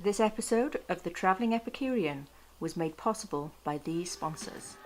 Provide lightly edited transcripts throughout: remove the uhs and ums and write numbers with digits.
This episode of The Travelling Epicurean was made possible by these sponsors.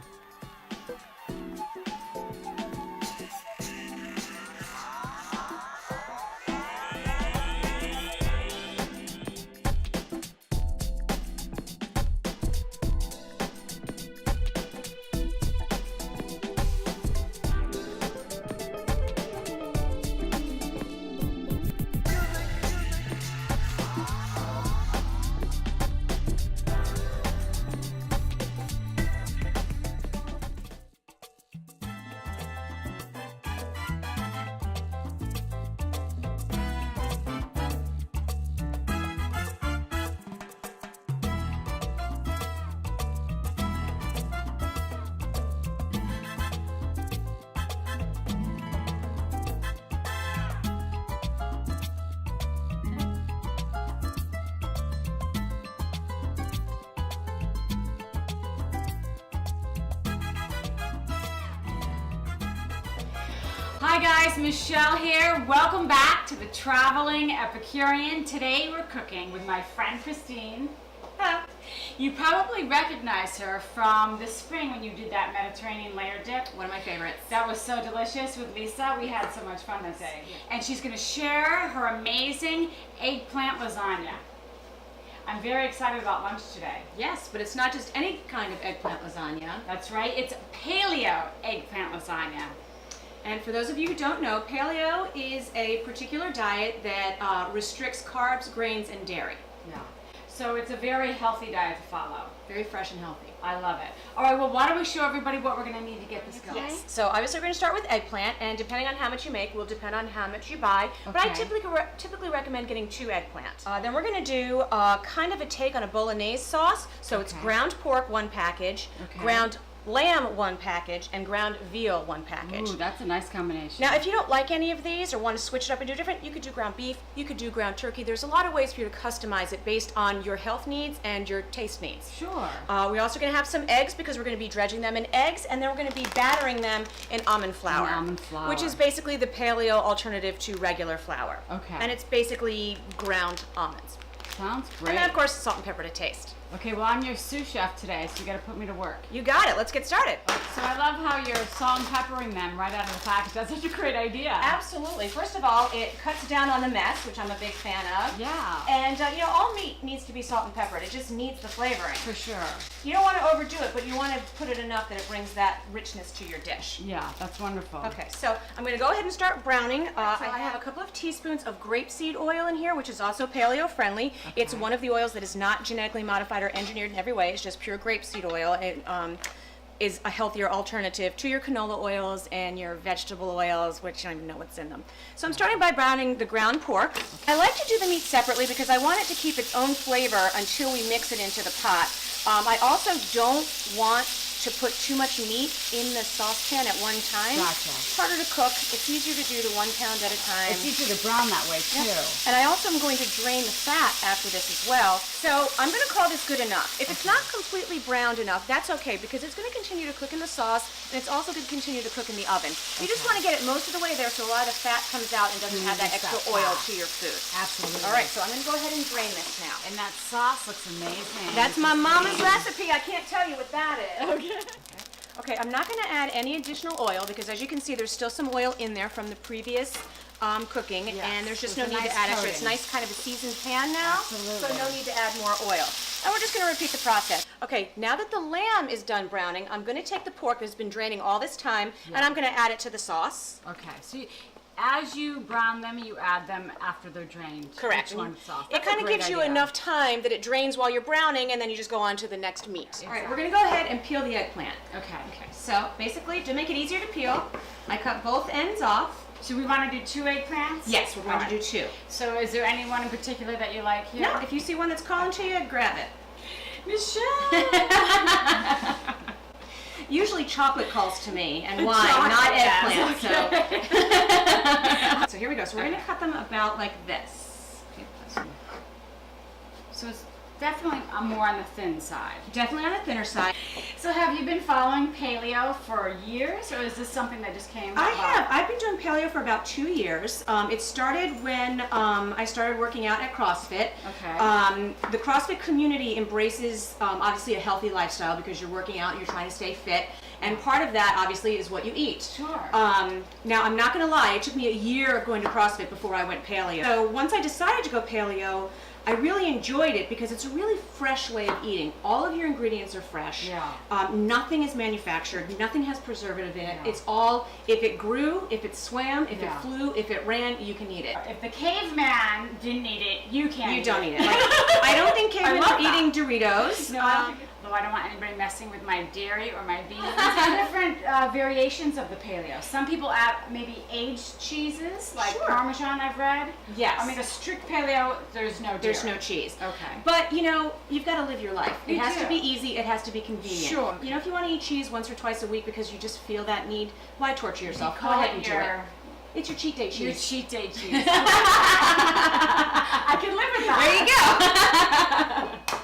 Hi guys, Michelle here. Welcome back to the Traveling Epicurean. Today we're cooking with my friend Christine. You probably recognize her from this spring when you did that Mediterranean layer dip. One of my favorites. That was so delicious with Lisa. We had so much fun that day. And she's going to share her amazing eggplant lasagna. I'm very excited about lunch today. Yes, but it's not just any kind of eggplant lasagna. That's right, it's Paleo eggplant lasagna. And for those of you who don't know, Paleo is a particular diet that restricts carbs, grains, and dairy. Yeah. So it's a very healthy diet to follow. Very fresh and healthy. I love it. All right, well, why don't we show everybody what we're going to need to get this going? Yes. So obviously we're going to start with eggplant, and depending on how much you make will depend on how much you buy. Okay. But I typically recommend getting 2 eggplant. Then we're going to do kind of a take on a bolognese sauce. So it's ground pork, 1 package, ground lamb, 1 package, and ground veal, 1 package. Ooh, that's a nice combination. Now, if you don't like any of these or want to switch it up and do different, you could do ground beef, you could do ground turkey. There's a lot of ways for you to customize it based on your health needs and your taste needs. Sure. We're also going to have some eggs because we're going to be dredging them in eggs, and then we're going to be battering them in almond flour. Which is basically the paleo alternative to regular flour. Okay. And it's basically ground almonds. Sounds great. And then, of course, salt and pepper to taste. Okay, well, I'm your sous chef today, so you got to put me to work. You got it. Let's get started. So I love how you're salt and peppering them right out of the package. That's such a great idea. Absolutely. First of all, it cuts down on the mess, which I'm a big fan of. Yeah. And, all meat needs to be salt and peppered. It just needs the flavoring. For sure. You don't want to overdo it, but you want to put it enough that it brings that richness to your dish. Yeah, that's wonderful. Okay, so I'm going to go ahead and start browning. I have a couple of teaspoons of grapeseed oil in here, which is also paleo friendly. Okay. It's one of the oils that is not genetically modified or engineered in every way. It's just pure grapeseed oil. It is a healthier alternative to your canola oils and your vegetable oils, which I don't even know what's in them. So I'm starting by browning the ground pork. I like to do the meat separately because I want it to keep its own flavor until we mix it into the pot. I also don't want to put too much meat in the saucepan at one time. Gotcha. It's harder to cook. It's easier to do the 1 pound at a time. It's easier to brown that way, too. And I also am going to drain the fat after this as well. So I'm going to call this good enough. If it's not completely browned enough, that's okay because it's going to continue to cook in the sauce and it's also going to continue to cook in the oven. You just want to get it most of the way there so a lot of the fat comes out and doesn't add that extra oil to your food. Absolutely. All right, so I'm going to go ahead and drain this now. And that sauce looks amazing. That's my mama's recipe. I can't tell you what that is. Okay, I'm not going to add any additional oil because as you can see there's still some oil in there from the previous cooking, Yes. and there's just It's no a need nice to add extra. coating. It's nice kind of a seasoned pan now, Absolutely. so no need to add more oil. And we're just going to repeat the process. Okay, now that the lamb is done browning, I'm going to take the pork that's been draining all this time, and I'm going to add it to the sauce. Okay, so as you brown them, you add them after they're drained. Correct. Each one sauce. It kind of gives you enough time that it drains while you're browning, and then you just go on to the next meat. Exactly. All right, we're going to go ahead and peel the eggplant. Okay. Okay, so basically, to make it easier to peel, I cut both ends off. So we want to do 2 eggplants? Yes, we're going to do 2. So is there anyone in particular that you like here? No, if you see one that's calling to you, grab it. Michelle! Usually chocolate calls to me, and wine, not eggplant. Okay. So here we go. So we're going to cut them about like this. So it's definitely more on the thin side. Definitely on the thinner side. So have you been following paleo for years, or is this something that just came I about? have. I've been doing paleo for about 2 years. It started when I started working out at CrossFit. Okay. The CrossFit community embraces obviously a healthy lifestyle because you're working out and you're trying to stay fit. And part of that obviously is what you eat. Sure. Now I'm not going to lie, it took me a year of going to CrossFit before I went paleo. So once I decided to go paleo, I really enjoyed it because it's a really fresh way of eating. All of your ingredients are fresh. Yeah. Nothing is manufactured. Nothing has preservative in it. Yeah. It's all, if it grew, if it swam, if Yeah. it flew, if it ran, you can eat it. If the caveman didn't eat it, you can't You eat don't it. eat it. Like, I don't think cavemen love are that. eating Doritos. No, though I don't want anybody messing with my dairy or my beans. Different variations of the paleo. Some people add maybe aged cheeses, like Sure. Parmesan, I've read. Yes. I mean, a strict paleo, there's no dairy. There's no cheese. Okay. But, you know, you've got to live your life. It You has do. to be easy. It has to be convenient. Sure. You know, if you want to eat cheese once or twice a week because you just feel that need, why torture yourself? Go Call ahead it and do it. your, It's your cheat day your cheese. cheat day cheese. I can live with that. There you go.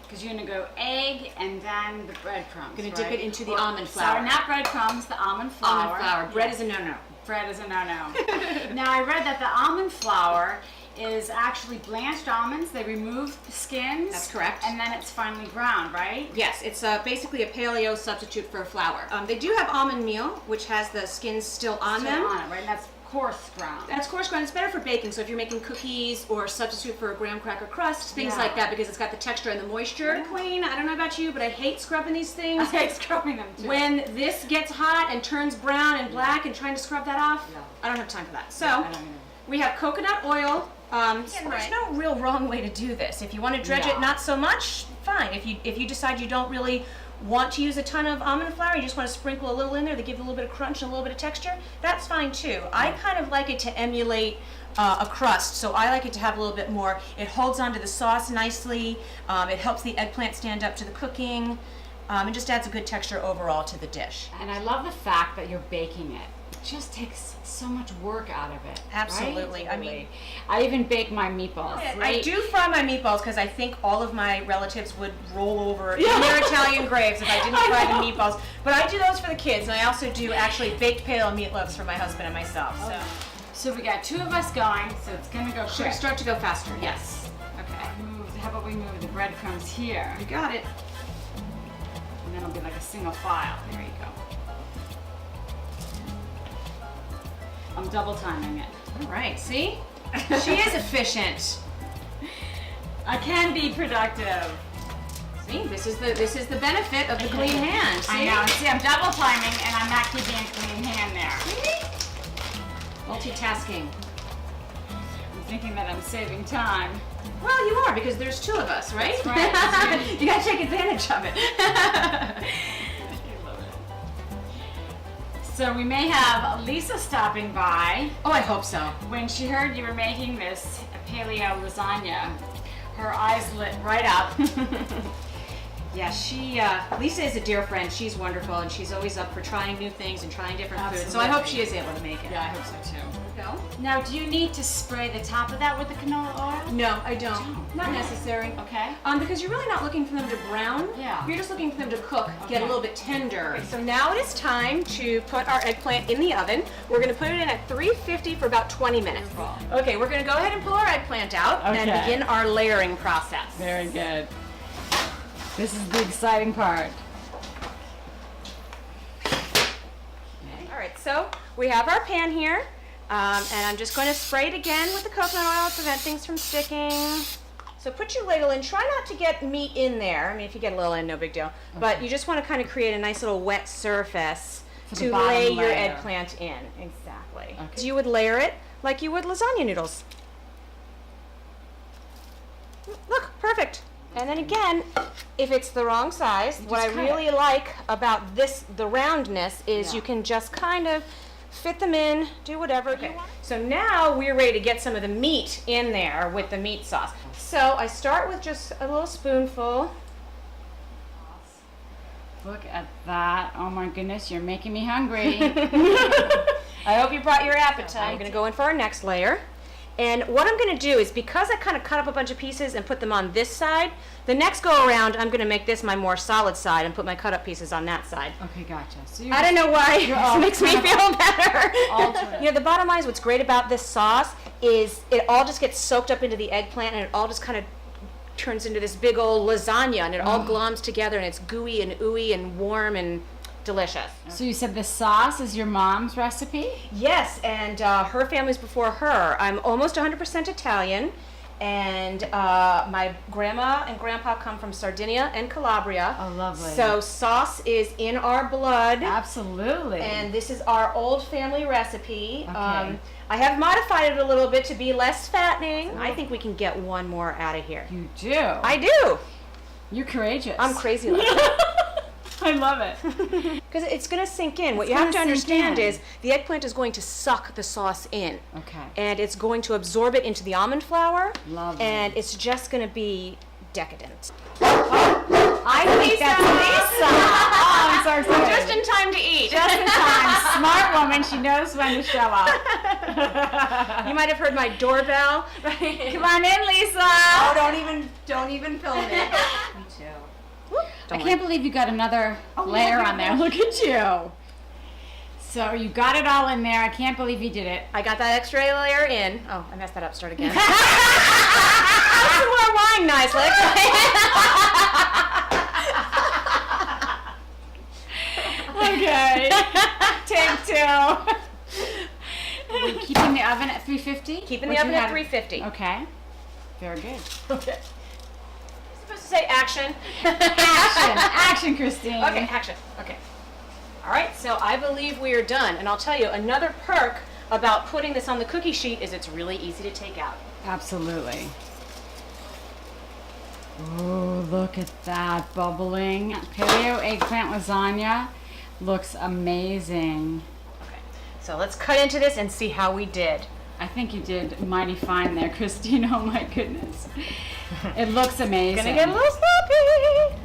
Because you're going to go egg and then the breadcrumbs. Gonna dip right? it into the Or- almond flour. Sorry, not breadcrumbs, the almond flour. Almond flour. Bread Yes. is a no-no. Bread is a no-no. Now, I read that the almond flour is actually blanched almonds. They remove the skins. That's correct. And then it's finely ground, right? Yes, it's basically a paleo substitute for flour. They do have almond meal, which has the skins still on Still them. on it, right? And that's coarse ground. That's coarse ground. It's better for baking. So if you're making cookies or substitute for a graham cracker crust, things Yeah. like that, because it's got the texture and the moisture. Yeah. Queen, I don't know about you, but I hate scrubbing these things. I hate scrubbing them too. When this gets hot and turns brown and black and trying to scrub that off, Yeah. I don't have time for that. So I don't either. we have coconut oil. There's right. no real wrong way to do this. If you want to dredge Yeah. it not so much, fine. If you decide you don't really want to use a ton of almond flour, you just want to sprinkle a little in there to give it a little bit of crunch and a little bit of texture, that's fine too. I kind of like it to emulate a crust, so I like it to have a little bit more. It holds onto the sauce nicely. It helps the eggplant stand up to the cooking. It just adds a good texture overall to the dish. And I love the fact that you're baking it. It just takes so much work out of it. Absolutely. Right? I mean, I even bake my meatballs. Right? I do fry my meatballs because I think all of my relatives would roll over in their Italian graves if I didn't fry the meatballs. But I do those for the kids, and I also do actually baked paleo meatloaves for my husband and myself. So we got two of us going, so it's gonna go Should quick. we start to go faster? Yes. Okay. How about we move the breadcrumbs here, You got it. and then it'll be like a single file. There you go. I'm double timing it. All right. See? She is efficient. I can be productive. See? This is the benefit of the clean hand. See? I know. See, I'm double timing, and I'm not keeping a clean hand there. Multitasking. I'm thinking that I'm saving time. Well, you are, because there's two of us, right? That's right. That's right. You gotta take advantage of it. So we may have Lisa stopping by. Oh, I hope so. When she heard you were making this paleo lasagna, her eyes lit right up. Yeah, Lisa is a dear friend. She's wonderful, and she's always up for trying new things and trying different foods. So I hope she is able to make it. Yeah, I hope so too. Go? Now, do you need to spray the top of that with the canola oil? No, I don't. Not Oh. necessary. Okay. Because you're really not looking for them to brown. Yeah. You're just looking for them to cook, get Okay. a little bit tender. So now it is time to put our eggplant in the oven. We're going to put it in at 350 for about 20 minutes. Okay, we're going to go ahead and pull our eggplant out and Okay. begin our layering process. Very good. This is the exciting part. All right, so we have our pan here, and I'm just going to spray it again with the coconut oil to prevent things from sticking. So put your ladle in. Try not to get meat in there. I mean, if you get a little in, no big deal. But you just want to kind of create a nice little wet surface For the to bottom lay your layer. eggplant in. Exactly. Okay. So you would layer it like you would lasagna noodles. Look, perfect. And then again, if it's the wrong size, what I just cut really like about this, the roundness, is Yeah. you can just kind of fit them in, do whatever you want. So now we're ready to get some of the meat in there with the meat sauce. So I start with just a little spoonful. Look at that. Oh my goodness, you're making me hungry. I hope you brought your appetite. I'm going to go in for our next layer. And what I'm going to do is, because I kind of cut up a bunch of pieces and put them on this side, the next go around I'm going to make this my more solid side and put my cut up pieces on that side. Okay, gotcha. So I don't know why this makes me feel better. alternate. You know, the bottom line is, what's great about this sauce is it all just gets soaked up into the eggplant, and it all just kind of turns into this big old lasagna, and it all gloms together, and it's gooey and ooey and warm and delicious. So you said the sauce is your mom's recipe? Yes, and her family's before her. I'm almost 100% Italian, and my grandma and grandpa come from Sardinia and Calabria. Oh, lovely. So sauce is in our blood. Absolutely. And this is our old family recipe. Okay. I have modified it a little bit to be less fattening. I think we can get one more out of here. You do? I do. You're courageous. I'm crazy like that. I love it. Because it's going to sink in. What It's you have to gonna sink understand in. is the eggplant is going to suck the sauce in. Okay. And it's going to absorb it into the almond flour. Lovely. And it's just going to be decadent. I think that's Lisa. Oh, I'm so excited. Just in time to eat. Just in time. Smart woman. She knows when to show up. You might have heard my doorbell. Come on in, Lisa. Oh, don't even film it. Me too. I can't believe you got another layer on there. Look at you. So you got it all in there. I can't believe you did it. I got that extra layer in. Oh, I messed that up. Start again. Some more wine, nicely. Okay. Take two. We're keeping the oven at 350? Keeping the oven at 350. Okay. Very good. Okay. Supposed to say action. Action, Christine. Okay, action. Okay. All right, so I believe we are done. And I'll tell you, another perk about putting this on the cookie sheet is it's really easy to take out. Absolutely. Oh, look at that bubbling. Paleo eggplant lasagna looks amazing. Okay, so let's cut into this and see how we did. I think you did mighty fine there, Christine. Oh my goodness. It looks amazing. Gonna get a little sloppy.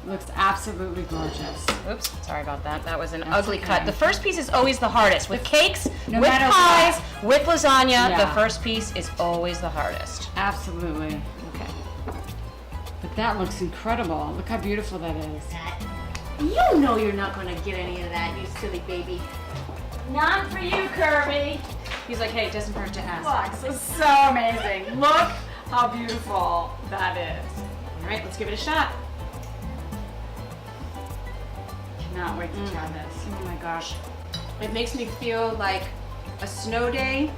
Looks absolutely gorgeous. Oops, sorry about that. That was an That's ugly okay. cut. The first piece is always the hardest. With cakes, No with matter pies, with lasagna, Yeah. the first piece is always the hardest. Absolutely. Okay. But that looks incredible. Look how beautiful that is. You know you're not going to get any of that, you silly baby. Not for you, Kirby. He's like, hey, it doesn't hurt to ask. Look, this is so amazing. Look how beautiful that is. All right, let's give it a shot. Cannot wait to try this. Oh my gosh. It makes me feel like a snow day.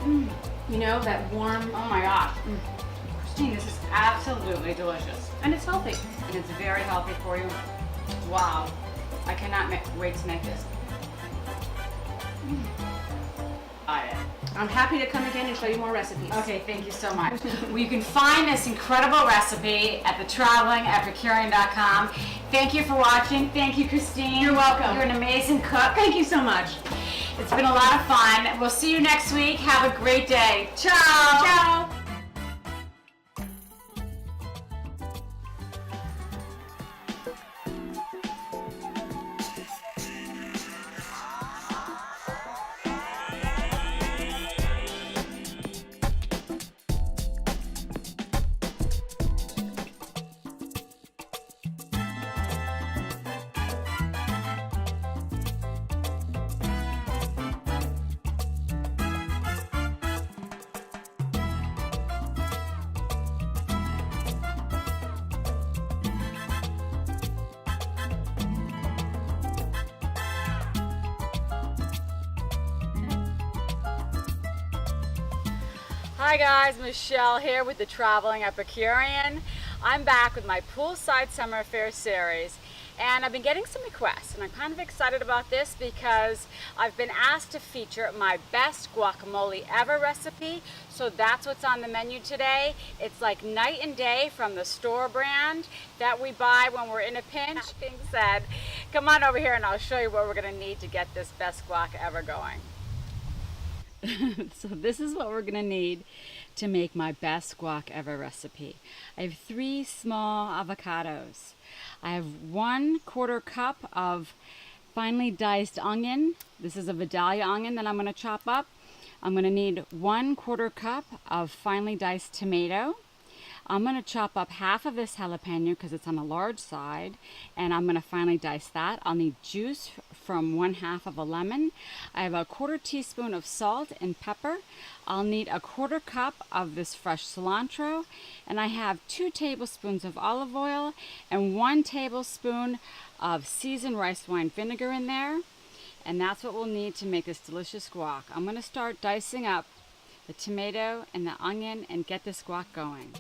You know, that warm. Oh my gosh. Christine, this is absolutely delicious. And it's healthy. And it's very healthy for you. Wow. I cannot wait to make this. I'm happy to come again and show you more recipes. Okay, thank you so much. Well, you can find this incredible recipe at thetravelingepicurean.com. Thank you for watching. Thank you, Christine. You're welcome. You're an amazing cook. Thank you so much. It's been a lot of fun. We'll see you next week. Have a great day. Ciao. Ciao. Hi guys, Michelle here with the Traveling Epicurean. I'm back with my Poolside Summer Affair series, and I've been getting some requests, and I'm kind of excited about this because I've been asked to feature my best guacamole ever recipe, so that's what's on the menu today. It's like night and day from the store brand that we buy when we're in a pinch. That being said, come on over here and I'll show you what we're going to need to get this best guac ever going. So this is what we're going to need to make my best guac ever recipe. I have 3 small avocados. I have 1/4 cup of finely diced onion. This is a Vidalia onion that I'm going to chop up. I'm going to need 1/4 cup of finely diced tomato. I'm going to chop up half of this jalapeno because it's on the large side, and I'm going to finely dice that. I'll need juice from 1/2 of a lemon. I have a 1/4 teaspoon of salt and pepper. I'll need a 1/4 cup of this fresh cilantro, and I have 2 tablespoons of olive oil and 1 tablespoon of seasoned rice wine vinegar in there. And that's what we'll need to make this delicious guac. I'm going to start dicing up the tomato and the onion and get this guac going.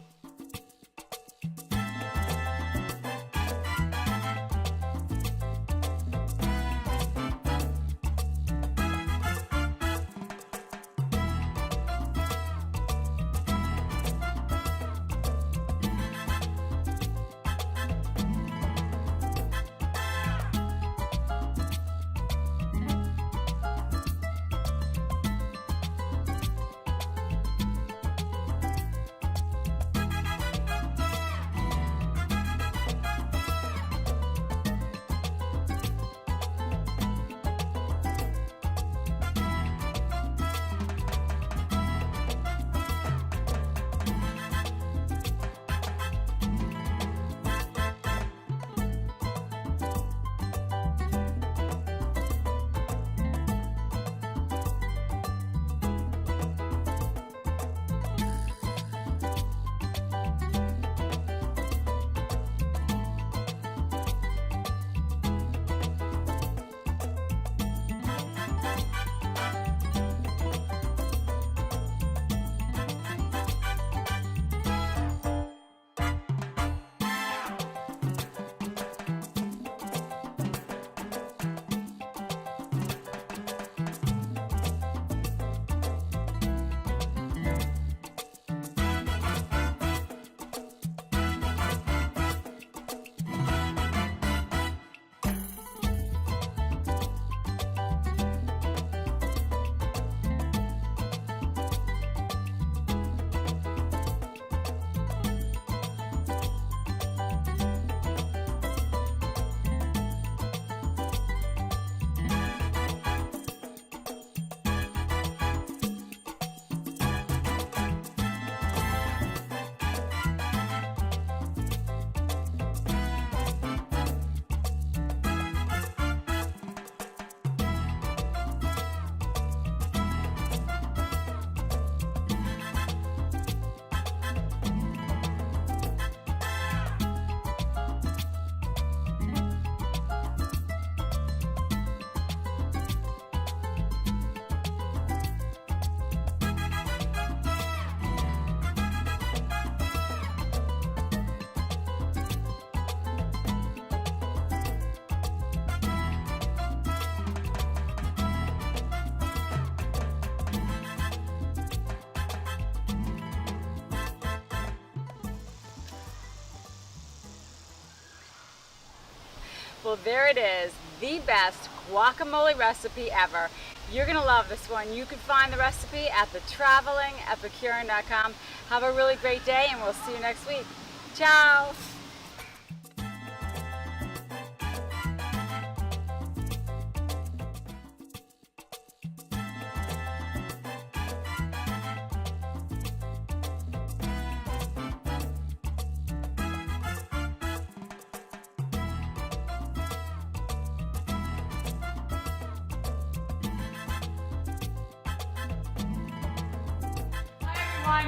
Well, there it is, the best guacamole recipe ever. You're gonna love this one. You can find the recipe at thetravelingepicurean.com. Have a really great day, and we'll see you next week. Ciao.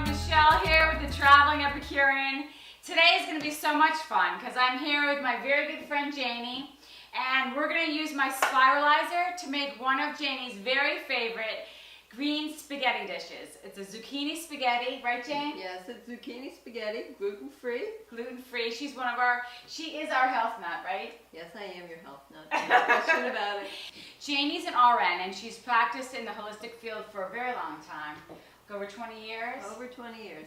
Michelle here with the Traveling Epicurean. Today is going to be so much fun because I'm here with my very good friend Janie, and we're going to use my spiralizer to make one of Janie's very favorite green spaghetti dishes. It's a zucchini spaghetti, right Jane? Yes, it's zucchini spaghetti, gluten-free. Gluten-free. She is our health nut, right? Yes, I am your health nut. No question about it. Janie's an RN, and she's practiced in the holistic field for a very long time. Over 20 years? Over 20 years.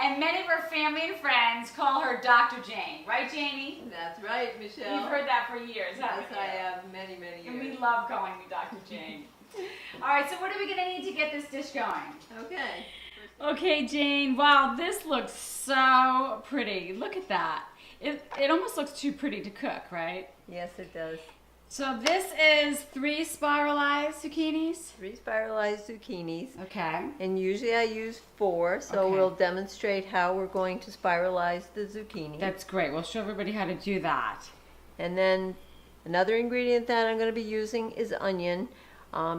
And many of her family and friends call her Dr. Jane. Right, Janie? That's right, Michelle. You've heard that for years, haven't you? Yes, I have. Many, many years. And we love calling you Dr. Jane. All right, so what are we going to need to get this dish going? Okay. Okay, Jane. Wow, this looks so pretty. Look at that. It almost looks too pretty to cook, right? Yes, it does. So this is 3 spiralized zucchinis. 3 spiralized zucchinis. Okay. And usually I use 4, so Okay. we'll demonstrate how we're going to spiralize the zucchini. That's great. We'll show everybody how to do that. And then another ingredient that I'm going to be using is onion.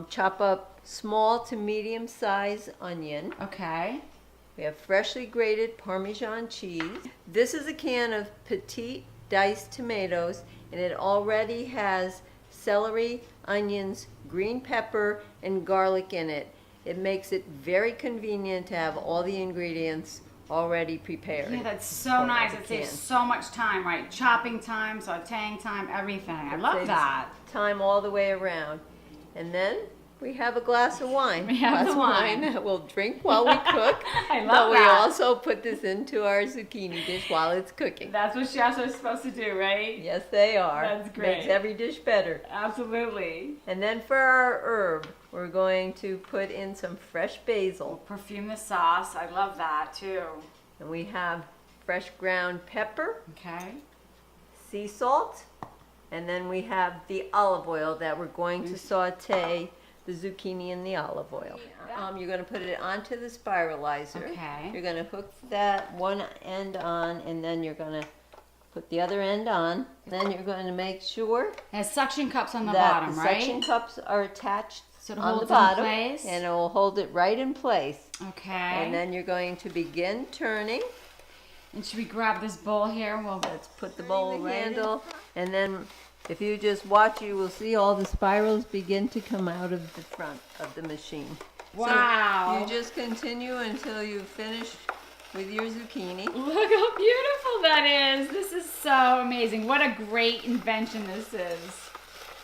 Chop up small to medium size onion. Okay. We have freshly grated Parmesan cheese. This is a can of petite diced tomatoes, and it already has celery, onions, green pepper, and garlic in it. It makes it very convenient to have all the ingredients already prepared. Yeah, that's so nice. the It saves can. so much time, right? Chopping time, sauteing time, everything. I love Saves that. Time all the way around. And then we have a glass of wine. We have glass the of wine. that we'll drink while we cook. I love but we that. also put this into our zucchini dish while it's cooking. That's what chefs are supposed to do, right? Yes, they are. That's great. Makes every dish better. Absolutely. And then for our herb, we're going to put in some fresh basil. Perfume the sauce. I love that too. And we have fresh ground pepper, Okay. sea salt, and then we have the olive oil that we're going to saute the zucchini in the olive oil. You're going to put it onto the spiralizer. Okay. You're going to hook that one end on, and then you're going to put the other end on. Then you're going to make sure It has suction cups on the that bottom, the right? suction cups are attached So it on holds the bottom, in place. and it will hold it right in place. Okay. And then you're going to begin turning. And should we grab this bowl here? We'll Let's put the bowl handle, and then if you just watch, you will see all the spirals begin to come out of the front of the machine. Wow. So you just continue until you finish with your zucchini. Look how beautiful that is. This is so amazing. What a great invention this is.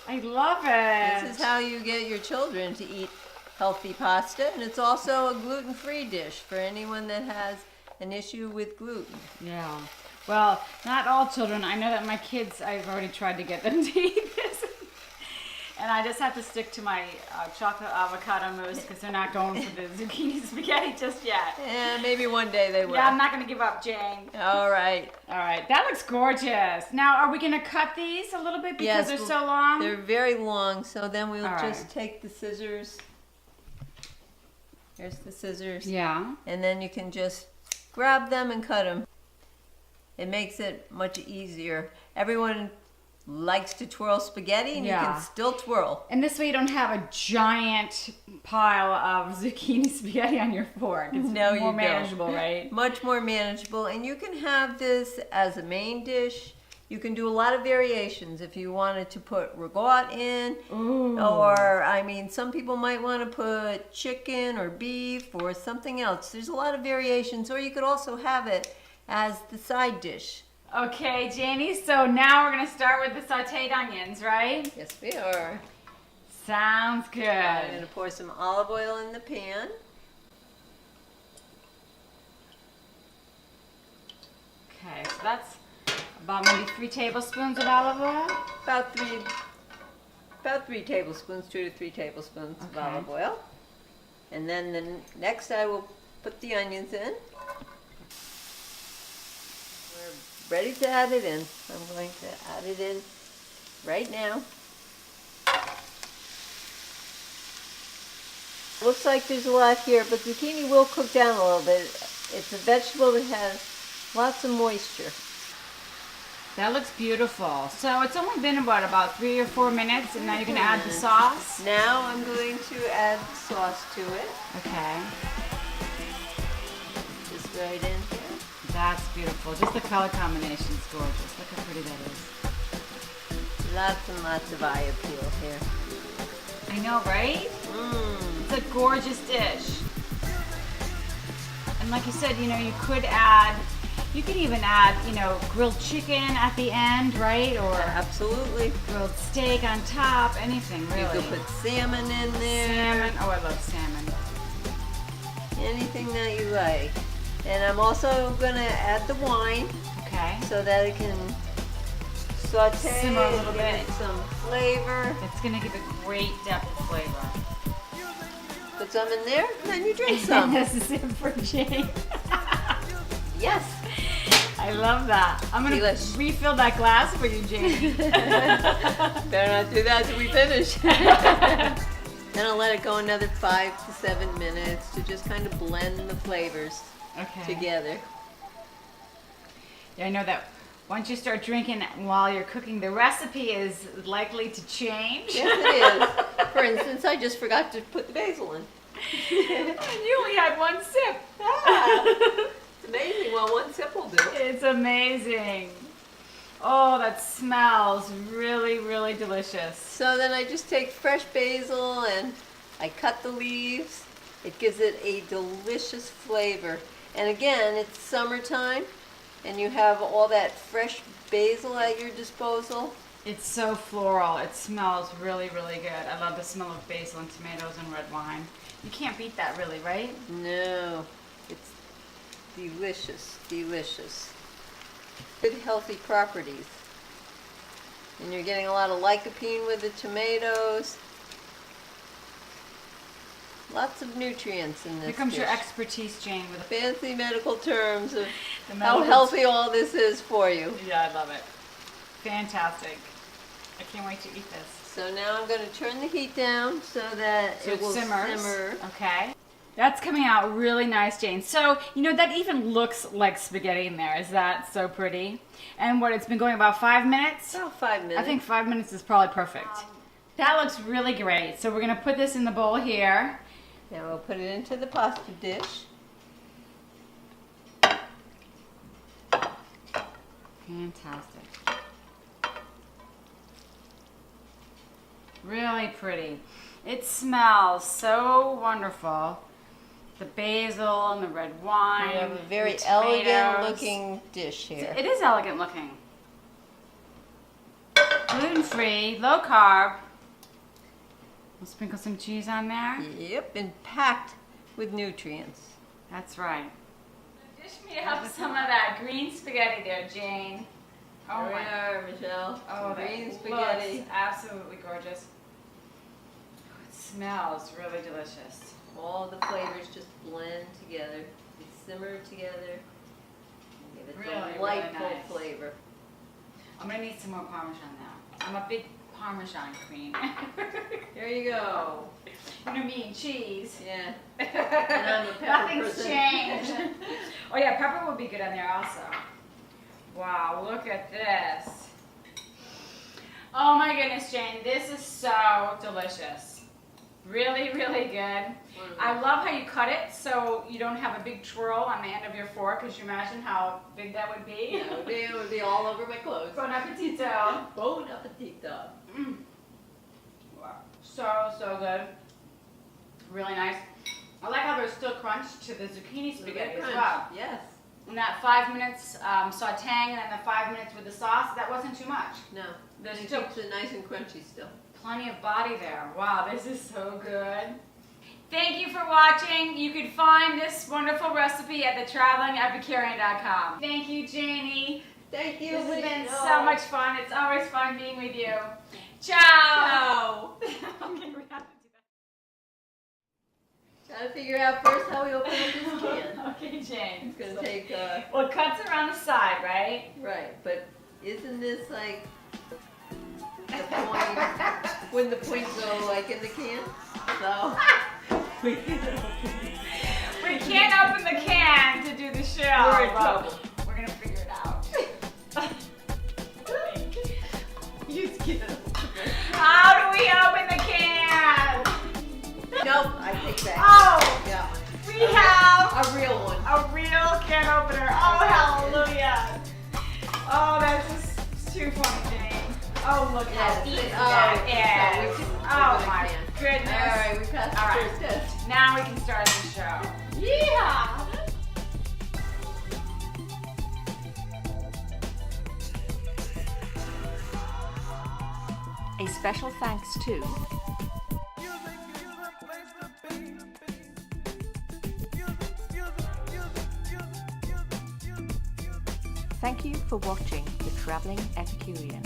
I love it. This is how you get your children to eat healthy pasta, and it's also a gluten-free dish for anyone that has an issue with gluten. Yeah. Well, not all children. I know that my kids, I've already tried to get them to eat this. And I just have to stick to my chocolate avocado mousse because they're not going for the zucchini spaghetti just yet. And maybe one day they will. Yeah, I'm not going to give up, Jane. All right. All right, that looks gorgeous. Now, are we going to cut these a little bit because Yes, they're so long? They're very long, so then we'll All right. just take the scissors. Here's the scissors. Yeah. And then you can just grab them and cut them. It makes it much easier. Everyone likes to twirl spaghetti, and you Yeah. can still twirl. And this way you don't have a giant pile of zucchini spaghetti on your fork. It's No, you more don't. manageable, right? Much more manageable, and you can have this as a main dish. You can do a lot of variations if you wanted to put ragout in, Ooh. or some people might want to put chicken or beef or something else. There's a lot of variations, or you could also have it as the side dish. Okay, Janie, so now we're going to start with the sauteed onions, right? Yes, we are. Sounds I'm going good. to pour some olive oil in the pan. Okay, so that's about maybe 3 tablespoons of olive oil. About three tablespoons, 2 to 3 tablespoons of Okay. olive oil. And then next I will put the onions in. We're ready to add it in. I'm going to add it in right now. Looks like there's a lot here, but zucchini will cook down a little bit. It's a vegetable that has lots of moisture. That looks beautiful. So it's only been about 3 or 4 minutes, and now you're going to add the sauce. Now I'm going to add the sauce to it. Okay, Just right in here. that's beautiful. Just the color combination is gorgeous. Look how pretty that is. Lots and lots of eye appeal here. I know, right? It's a gorgeous dish. And like you said, you could even add, grilled chicken at the end, right? Or Absolutely. grilled steak on top, anything really. You could put salmon in there. salmon. Oh, I love salmon. Anything that you like. And I'm also going to add the wine Okay. so that it can saute Simmer a and little give bit. it some flavor. It's going to give it great depth of flavor. Put some in there, and then you drink some. This is it for Jane. Yes. I love that. I'm gonna Delish. refill that glass for you, Jane. Better not do that till we finish. Then I'll let it go another 5 to 7 minutes to just kind of blend the flavors together. Yeah, I know that once you start drinking while you're cooking, the recipe is likely to change. Yes, it is. For instance, I just forgot to put the basil in. And you only had one sip. It's amazing what one sip will do. It's amazing. Oh, that smells really, really delicious. So then I just take fresh basil and I cut the leaves. It gives it a delicious flavor. And again, it's summertime and you have all that fresh basil at your disposal. It's so floral. It smells really, really good. I love the smell of basil and tomatoes and red wine. You can't beat that really, right? No, it's delicious, delicious. Good healthy properties. And you're getting a lot of lycopene with the tomatoes. Lots of nutrients in this Here comes your dish. expertise, Jane, with Fancy medical terms of the how medical- healthy all this is for you. Yeah, I love it. Fantastic. I can't wait to eat this. So now I'm going to turn the heat down so that So it will simmers. simmer. Okay. That's coming out really nice, Jane. So, you know, that even looks like spaghetti in there. Is that so pretty? And what, it's been going about 5 minutes? About 5 minutes. I think 5 minutes is probably perfect. That looks really great. So we're going to put this in the bowl here. Now we'll put it into the pasta dish. Fantastic. Really pretty. It smells so wonderful. The basil and the red wine. We have a very the elegant tomatoes. looking dish here. It is elegant looking. Gluten-free, low carb. We'll sprinkle some cheese on there. Yep, and packed with nutrients. That's right. Dish me up some of that green spaghetti there, Jane. Oh Here we my. are, Michelle. Oh, that green spaghetti. looks absolutely gorgeous. Oh, it smells really delicious. All the flavors just blend together. They simmer together. And give it Really, delightful really nice. flavor. I'm gonna need some more Parmesan now. I'm a big Parmesan queen. Here you go. You know me and cheese. Yeah. And I'm a pepper Nothing's person. changed. Oh yeah, pepper would be good on there also. Wow, look at this. Oh my goodness, Jane, this is so delicious. Really, really good. I love how you cut it so you don't have a big twirl on the end of your fork. Could you imagine how big that would be? It would be all over my clothes. Bon appetito. Bon appetito. Wow. So good. Really nice. I like how there's still crunch to the zucchini spaghetti as well. Yes. And that 5 minutes sauteing and then the 5 minutes with the sauce, that wasn't too much. No. There's It still keeps it nice and crunchy still. plenty of body there. Wow, this is so good. Thank you for watching. You can find this wonderful recipe at thetravelingepicurean.com. Thank you, Janie. Thank you. This has been Michelle. so much fun. It's always fun being with you. Ciao. Ciao. Okay, we have to do Gotta figure out first how we open up this can. that. Okay, Jane. It's gonna take, Well, it cuts around the side, right? right, but isn't this like the point, when the points go like in the can? So, We can't open the can to do the show. We're in but trouble. We're gonna figure it out. you get it. How do we open the can? Nope, I take back. Oh, Yeah, we have a real one. a real can opener. Oh, hallelujah. Oh, that's just too funny, Jane. Oh, look how Yes, easy oh, that so we is. can Oh, open a my can. goodness. All right, we passed All the right. first test. Now we can start the show. Yeehaw! A special thanks to Thank you for watching The Traveling Epicurean.